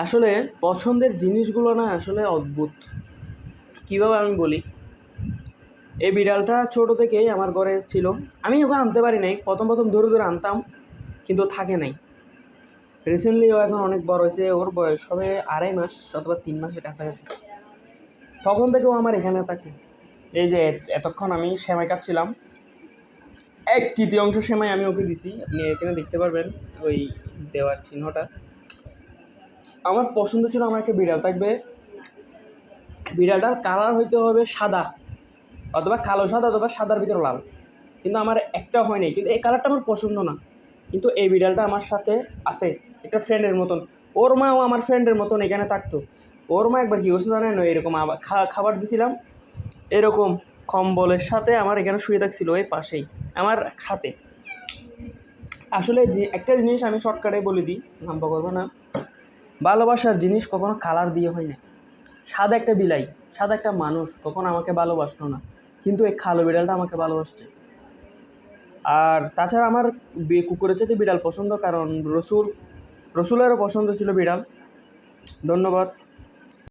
আসলে পছন্দের জিনিসগুলো না আসলে অদ্ভুত। কীভাবে আমি বলি, এই বিড়ালটা ছোট থেকেই আমার ঘরে ছিল। আমি ওকে আনতে পারি নাই, প্রথম ধরে ধরে আনতাম, কিন্তু থাকে নাই। রিসেন্টলি ও এখন অনেক বড় হয়েছে, ওর বয়স হবে 2.5 মাস অথবা 3 মাসের কাছাকাছি। তখন থেকেও আমার এখানে থাকে। এই যে এতক্ষণ আমি সেমাই কাটছিলাম, 1/3 সেমাই আমি ওকে দিছি, আপনি এখানে দেখতে পারবেন ওই দেওয়ার চিহ্নটা। আমার পছন্দ ছিল আমার একটা বিড়াল থাকবে, বিড়ালটার কালার হইতে হবে সাদা, অথবা কালো সাদা, অথবা সাদার ভিতরে লাল। কিন্তু আমার একটা হয় নাই, কিন্তু এই কালারটা আমার পছন্দ না। কিন্তু এই বিড়ালটা আমার সাথে আছে একটা ফ্রেন্ডের মতন। ওর মাও আমার ফ্রেন্ডের মতন এখানে থাকতো। ওর মা একবার কী করছে জানেন, এরকম খাবার দিছিলাম, এরকম কম্বলের সাথে আমার এখানে শুয়ে থাকছিল এই পাশেই আমার খাতে। আসলে যে একটা জিনিস আমি শর্টকাটে বলে দিই, নাম্বা করবো না, ভালোবাসার জিনিস কখনো কালার দিয়ে হয় না। সাদা একটা বিলাই, সাদা একটা মানুষ কখনো আমাকে ভালোবাসলো না, কিন্তু এই কালো বিড়ালটা আমাকে ভালোবাসছে। আর তাছাড়া আমার কুকুরের চাইতে বিড়াল পছন্দ, কারণ রসুলেরও পছন্দ ছিল বিড়াল। ধন্যবাদ।